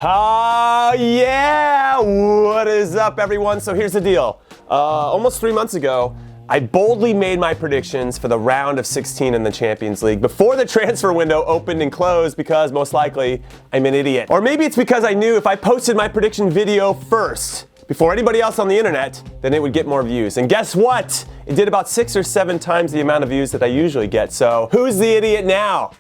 Oh yeah, what is up everyone? So here's the deal. Almost 3 months ago, I boldly made my predictions for the round of 16 in the Champions League before the transfer window opened and closed because most likely I'm an idiot. Or maybe it's because I knew if I posted my prediction video first, before anybody else on the internet, then it would get more views. And guess what? It did about 6 or 7 times the amount of views that I usually get. So who's the idiot now?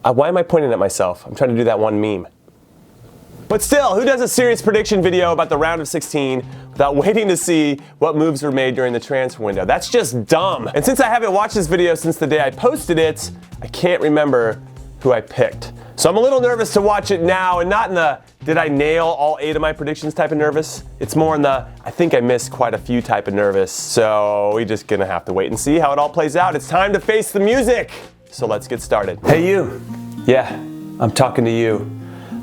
Why am I pointing at myself? I'm trying to do that one meme. But still, who does a serious prediction video about the round of 16 without waiting to see what moves were made during the transfer window? That's just dumb. And since I haven't watched this video since the day I posted it, I can't remember who I picked. So I'm a little nervous to watch it now, and not in the did I nail all 8 of my predictions type of nervous. It's more in the I think I missed quite a few type of nervous. So we're just gonna have to wait and see how it all plays out. It's time to face the music. So let's get started. Hey you. Yeah, I'm talking to you.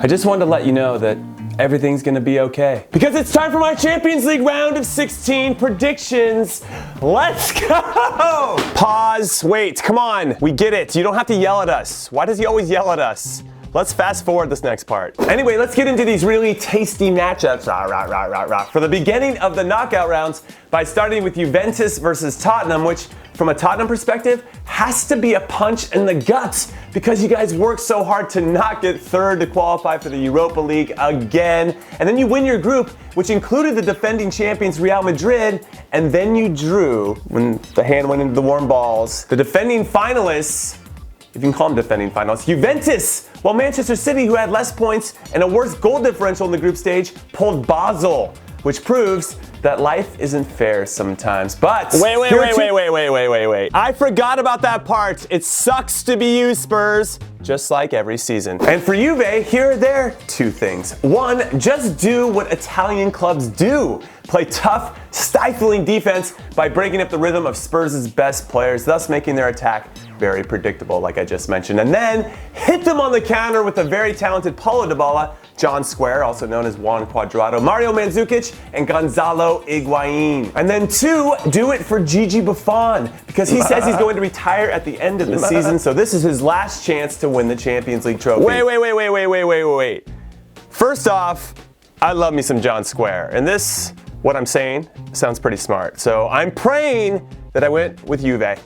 I just wanted to let you know that everything's gonna be okay. Because it's time for my Champions League round of 16 predictions. Let's go! Pause, wait, come on. We get it, you don't have to yell at us. Why does he always yell at us? Let's fast forward this next part. Anyway, let's get into these really tasty matchups for the beginning of the knockout rounds by starting with Juventus versus Tottenham, which from a Tottenham perspective has to be a punch in the guts because you guys worked so hard to not get third to qualify for the Europa League again. And then you win your group, which included the defending champions Real Madrid, and then you drew, when the hand went into the warm balls, the defending finalists, if you can call them defending finalists, Juventus, while Manchester City, who had less points and a worse goal differential in the group stage, pulled Basel, which proves that life isn't fair sometimes. But wait. I forgot about that part. It sucks to be you, Spurs, just like every season. And for Juve, here are their 2 things. 1, just do what Italian clubs do. Play tough, stifling defense by breaking up the rhythm of Spurs' best players, thus making their attack very predictable, like I just mentioned. And then hit them on the counter with the very talented Paulo Dybala, John Square, also known as Juan Cuadrado, Mario Mandzukic, and Gonzalo Higuain. And then 2, do it for Gigi Buffon, because he says he's going to retire at the end of the season, so this is his last chance to win the Champions League trophy. Wait. First off, I love me some John Square, and this, what I'm saying, sounds pretty smart. So I'm praying that I went with Juve.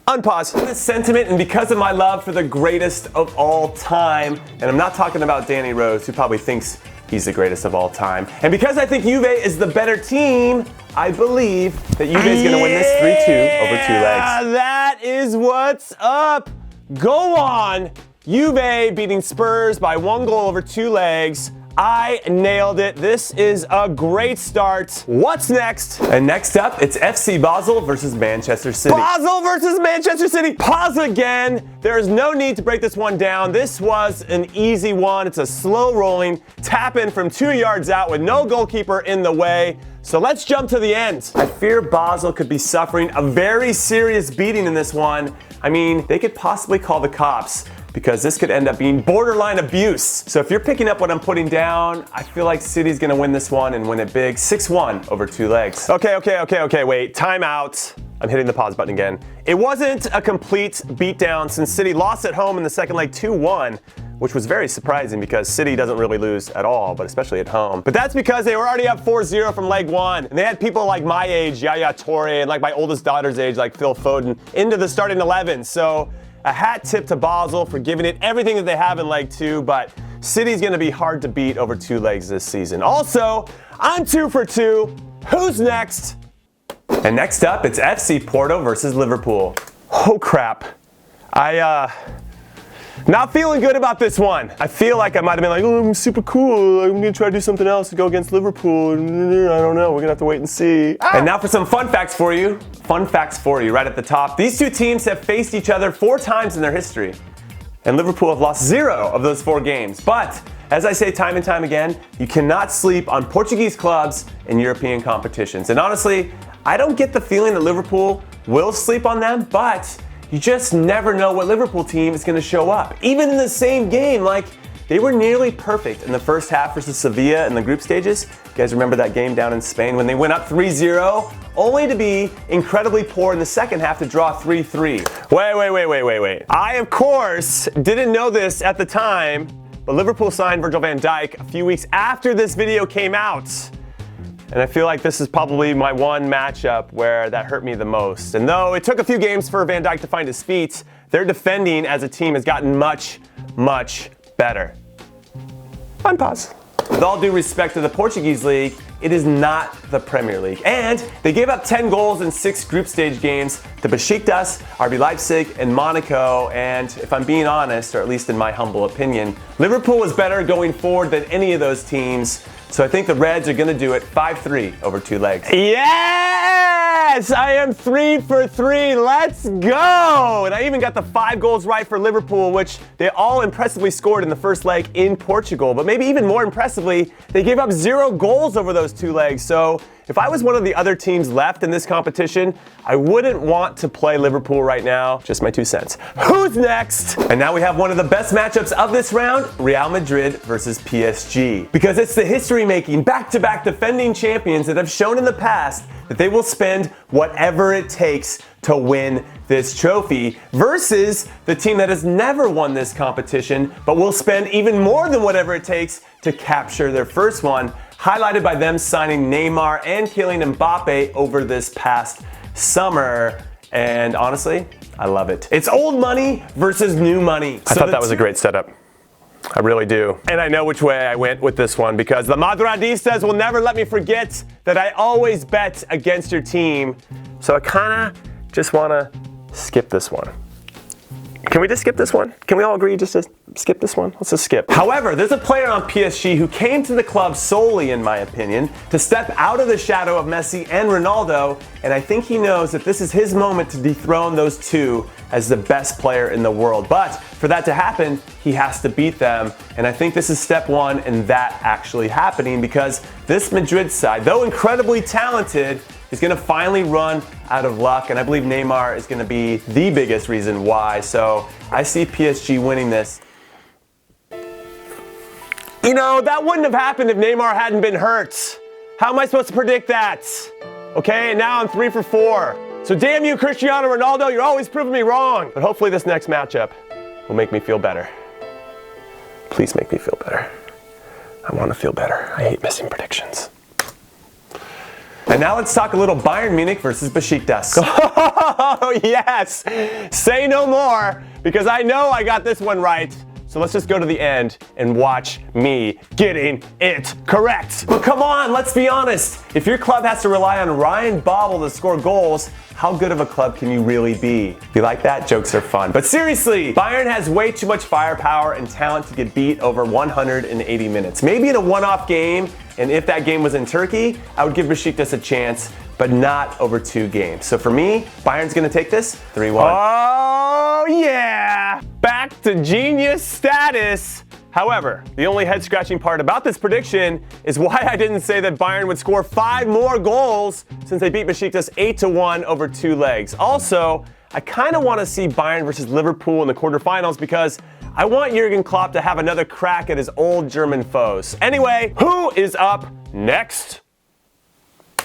Unpause. This sentiment, and because of my love for the greatest of all time, and I'm not talking about Danny Rose, who probably thinks he's the greatest of all time, and because I think Juve is the better team, I believe that Juve is going to win this 3-2 over 2 legs. That is what's up. Go on. Juve beating Spurs by 1 goal over 2 legs. I nailed it. This is a great start. What's next? And next up, it's FC Basel versus Manchester City. Basel versus Manchester City. Pause again. There is no need to break this one down. This was an easy one. It's a slow rolling tap in from 2 yards out with no goalkeeper in the way. So let's jump to the end. I fear Basel could be suffering a very serious beating in this one. I mean, they could possibly call the cops, because this could end up being borderline abuse. So if you're picking up what I'm putting down, I feel like City's gonna win this one and win it big, 6-1 over 2 legs. Okay, wait, time out. I'm hitting the pause button again. It wasn't a complete beatdown since City lost at home in the second leg 2-1, which was very surprising because City doesn't really lose at all, but especially at home. But that's because they were already up 4-0 from leg 1, and they had people like my age, Yaya Toure, and like my oldest daughter's age, like Phil Foden, into the starting 11. So a hat tip to Basel for giving it everything that they have in leg 2, but City's gonna be hard to beat over 2 legs this season. Also, I'm 2 for 2. Who's next? And next up, it's FC Porto versus Liverpool. Oh crap. Not feeling good about this one. I feel like I might have been like, oh, I'm super cool. I'm gonna try to do something else to go against Liverpool. I don't know, we're gonna have to wait and see. And now for some fun facts for you. Fun facts for you right at the top. These 2 teams have faced each other 4 times in their history. And Liverpool have lost 0 of those 4 games. But, as I say time and time again, you cannot sleep on Portuguese clubs in European competitions. And honestly, I don't get the feeling that Liverpool will sleep on them, but you just never know what Liverpool team is going to show up. Even in the same game, like they were nearly perfect in the first half versus Sevilla in the group stages. You guys remember that game down in Spain when they went up 3-0, only to be incredibly poor in the second half to draw 3-3. Wait. I, of course, didn't know this at the time, but Liverpool signed Virgil van Dijk a few weeks after this video came out. And I feel like this is probably my one matchup where that hurt me the most. And though it took a few games for Van Dijk to find his feet, their defending as a team has gotten much, much better. Unpause. With all due respect to the Portuguese league, it is not the Premier League. And they gave up 10 goals in 6 group stage games to Besiktas, RB Leipzig, and Monaco. And if I'm being honest, or at least in my humble opinion, Liverpool was better going forward than any of those teams. So I think the Reds are going to do it 5-3 over 2 legs. Yes! I am 3 for 3. Let's go! And I even got the 5 goals right for Liverpool, which they all impressively scored in the first leg in Portugal. But maybe even more impressively, they gave up 0 goals over those 2 legs. So if I was one of the other teams left in this competition, I wouldn't want to play Liverpool right now. Just my 2 cents. Who's next? And now we have one of the best matchups of this round, Real Madrid versus PSG. Because it's the history-making, back-to-back defending champions that have shown in the past that they will spend whatever it takes to win this trophy versus the team that has never won this competition but will spend even more than whatever it takes to capture their first one, highlighted by them signing Neymar and Kylian Mbappe over this past summer. And honestly, I love it. It's old money versus new money. I thought that was a great setup. I really do. And I know which way I went with this one because the Madridistas will never let me forget that I always bet against your team. So I kind of just want to skip this one. Can we just skip this one? Can we all agree just to skip this one? Let's just skip. However, there's a player on PSG who came to the club solely, in my opinion, to step out of the shadow of Messi and Ronaldo, and I think he knows that this is his moment to dethrone those two as the best player in the world. But for that to happen, he has to beat them, and I think this is step one in that actually happening because this Madrid side, though incredibly talented, is going to finally run out of luck, and I believe Neymar is going to be the biggest reason why. So I see PSG winning this. You know, that wouldn't have happened if Neymar hadn't been hurt. How am I supposed to predict that? Okay, and now I'm 3 for 4. So damn you, Cristiano Ronaldo, you're always proving me wrong. But hopefully this next matchup will make me feel better. Please make me feel better. I want to feel better. I hate missing predictions. And now let's talk a little Bayern Munich versus Besiktas. Oh, yes! Say no more, because I know I got this one right. So let's just go to the end and watch me getting it correct. But come on, let's be honest. If your club has to rely on Ryan Babel to score goals, how good of a club can you really be? You like that? Jokes are fun. But seriously, Bayern has way too much firepower and talent to get beat over 180 minutes. Maybe in a one-off game, and if that game was in Turkey, I would give Besiktas a chance, but not over 2 games. So for me, Bayern's gonna take this 3-1. Oh yeah! Back to genius status. However, the only head-scratching part about this prediction is why I didn't say that Bayern would score 5 more goals since they beat Besiktas 8-1 over 2 legs. Also, I kind of want to see Bayern versus Liverpool in the quarterfinals because I want Jurgen Klopp to have another crack at his old German foes. Anyway, who is up next?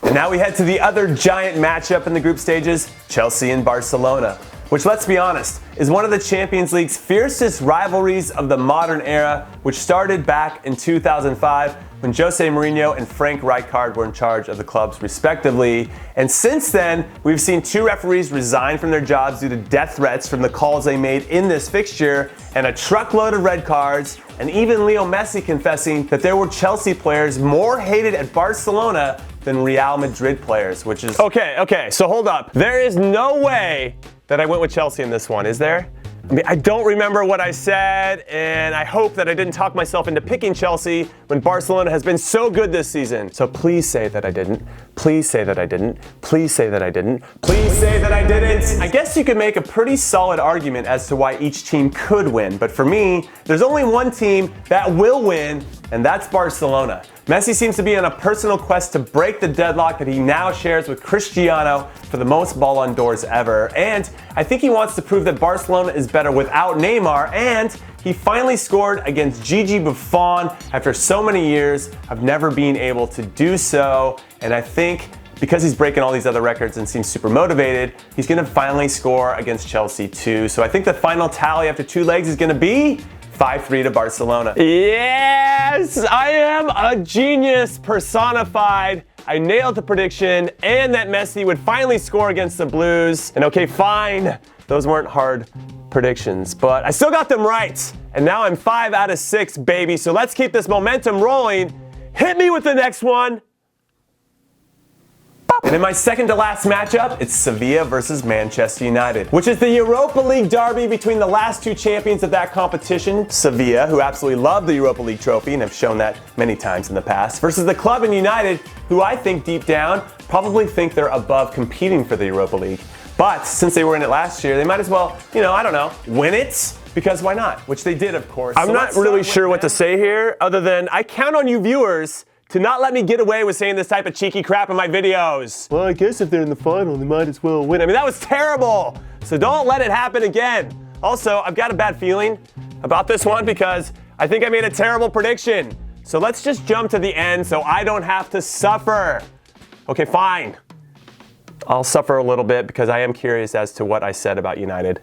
And now we head to the other giant matchup in the group stages, Chelsea and Barcelona, which, let's be honest, is one of the Champions League's fiercest rivalries of the modern era, which started back in 2005 when Jose Mourinho and Frank Rijkaard were in charge of the clubs respectively. And since then, we've seen 2 referees resign from their jobs due to death threats from the calls they made in this fixture, and a truckload of red cards, and even Leo Messi confessing that there were Chelsea players more hated at Barcelona than Real Madrid players, which is... Okay, so hold up. There is no way that I went with Chelsea in this one, is there? I mean, I don't remember what I said, and I hope that I didn't talk myself into picking Chelsea when Barcelona has been so good this season. So please say that I didn't. Please say that I didn't. Please say that I didn't. Please say that I didn't. I guess you could make a pretty solid argument as to why each team could win, but for me, there's only one team that will win, and that's Barcelona. Messi seems to be on a personal quest to break the deadlock that he now shares with Cristiano for the most Ballon d'Ors ever. And I think he wants to prove that Barcelona is better without Neymar, and he finally scored against Gigi Buffon after so many years of never being able to do so. And I think because he's breaking all these other records and seems super motivated, he's gonna finally score against Chelsea too. So I think the final tally after 2 legs is gonna be 5-3 to Barcelona. Yes, I am a genius personified. I nailed the prediction and that Messi would finally score against the Blues. And okay, fine, those weren't hard predictions, but I still got them right. And now I'm 5 out of 6, baby. So let's keep this momentum rolling. Hit me with the next one. And in my second to last matchup, it's Sevilla versus Manchester United, which is the Europa League derby between the last two champions of that competition, Sevilla, who absolutely love the Europa League trophy and have shown that many times in the past, versus the club in United, who I think deep down probably think they're above competing for the Europa League. But since they were in it last year, they might as well, I don't know, win it, because why not? Which they did, of course. I'm not really sure what to say here, other than I count on you viewers to not let me get away with saying this type of cheeky crap in my videos. Well, I guess if they're in the final, they might as well win. I mean, that was terrible. So don't let it happen again. Also, I've got a bad feeling about this one because I think I made a terrible prediction. So let's just jump to the end so I don't have to suffer. Okay, fine. I'll suffer a little bit because I am curious as to what I said about United.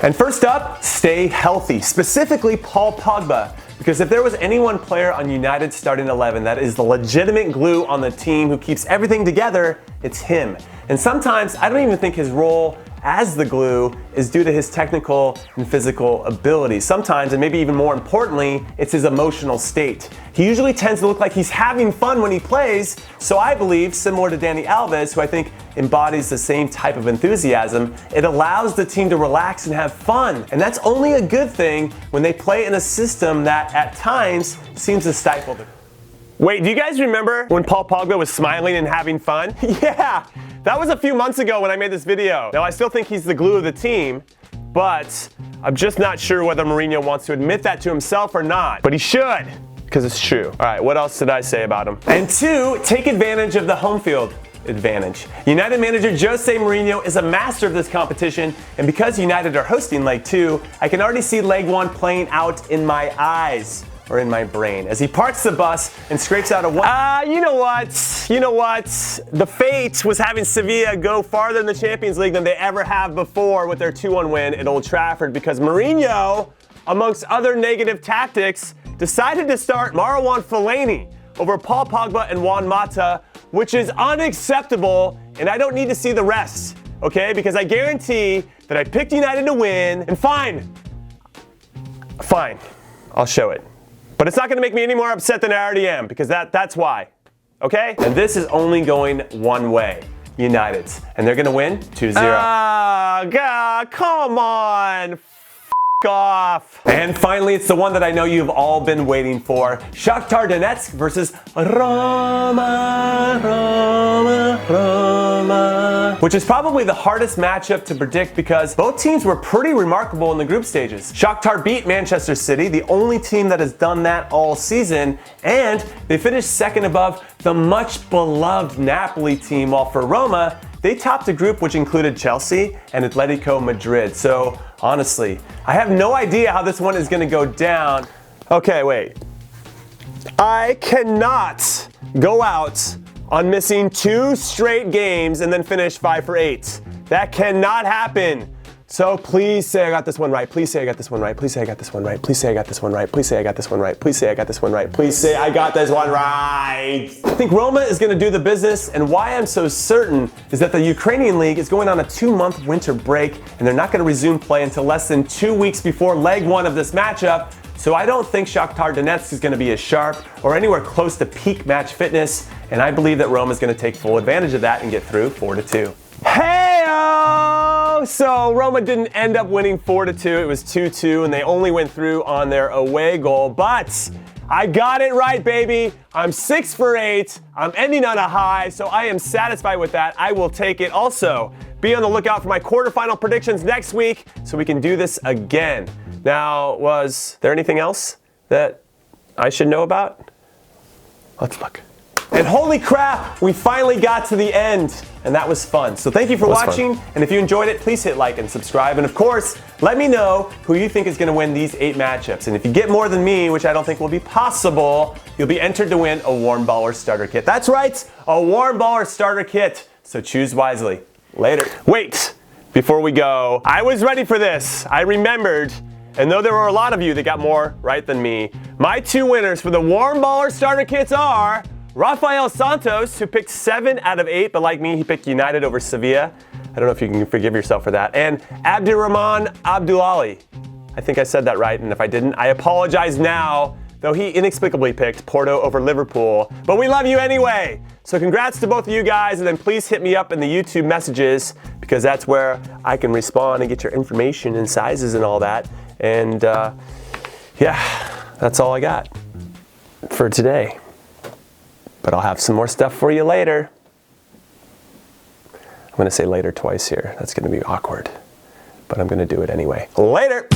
And first up, stay healthy, specifically Paul Pogba. Because if there was any one player on United's starting 11 that is the legitimate glue on the team who keeps everything together, it's him. And sometimes I don't even think his role as the glue is due to his technical and physical abilities. Sometimes, and maybe even more importantly, it's his emotional state. He usually tends to look like he's having fun when he plays, so I believe, similar to Dani Alves, who I think embodies the same type of enthusiasm, it allows the team to relax and have fun. And that's only a good thing when they play in a system that at times seems to stifle them. Wait, do you guys remember when Paul Pogba was smiling and having fun? Yeah, that was a few months ago when I made this video. Now, I still think he's the glue of the team, but I'm just not sure whether Mourinho wants to admit that to himself or not. But he should, because it's true. All right, what else did I say about him? And 2, take advantage of the home field advantage. United manager Jose Mourinho is a master of this competition, and because United are hosting leg 2, I can already see leg 1 playing out in my eyes. Or in my brain, as he parks the bus and scrapes out a one. You know what? The fate was having Sevilla go farther in the Champions League than they ever have before with their 2-1 win at Old Trafford, because Mourinho, amongst other negative tactics, decided to start Marouane Fellaini over Paul Pogba and Juan Mata, which is unacceptable, and I don't need to see the rest, okay? Because I guarantee that I picked United to win, and fine, I'll show it. But it's not going to make me any more upset than I already am, because that's why, okay? And this is only going one way, United's. And they're going to win 2-0. God, come on. Off. And finally, it's the one that I know you've all been waiting for. Shakhtar Donetsk versus Roma, which is probably the hardest matchup to predict because both teams were pretty remarkable in the group stages. Shakhtar beat Manchester City, the only team that has done that all season, and they finished second above the much beloved Napoli team, while for Roma, they topped a group which included Chelsea and Atletico Madrid. So honestly, I have no idea how this one is going to go down. Okay, wait. I cannot go out on missing 2 straight games and then finish 5 for 8. That cannot happen. So please say I got this one right. Please say I got this one right. Please say I got this one right. Please say I got this one right. Please say I got this one right. Please say I got this one right. Please say I got this one right. I think Roma is going to do the business, and why I'm so certain is that the Ukrainian league is going on a 2-month winter break, and they're not going to resume play until less than 2 weeks before leg 1 of this matchup. So I don't think Shakhtar Donetsk is going to be as sharp or anywhere close to peak match fitness, and I believe that Roma is going to take full advantage of that and get through 4-2. Hey-o! So Roma didn't end up winning 4-2. It was 2-2, and they only went through on their away goal. But I got it right, baby. I'm 6 for 8. I'm ending on a high, so I am satisfied with that. I will take it. Also, be on the lookout for my quarterfinal predictions next week so we can do this again. Now, was there anything else that I should know about? Let's look. And holy crap, we finally got to the end, and that was fun. So thank you for watching, and if you enjoyed it, please hit like and subscribe. And of course, let me know who you think is going to win these 8 matchups. And if you get more than me, which I don't think will be possible, you'll be entered to win a Warm Baller Starter Kit. That's right, a Warm Baller Starter Kit. So choose wisely. Later. Wait, before we go, I was ready for this. I remembered, And though there were a lot of you that got more right than me, my 2 winners for the Warm Baller starter kits are Rafael Santos, who picked 7 out of 8, but like me, he picked United over Sevilla. I don't know if you can forgive yourself for that. And Abdurrahman Abdulali. I think I said that right, and if I didn't, I apologize now, though he inexplicably picked Porto over Liverpool. But we love you anyway! So congrats to both of you guys, and then please hit me up in the YouTube messages, because that's where I can respond and get your information and sizes and all that. And yeah, that's all I got for today. But I'll have some more stuff for you later. I'm going to say later twice here. That's going to be awkward. But I'm going to do it anyway. Later!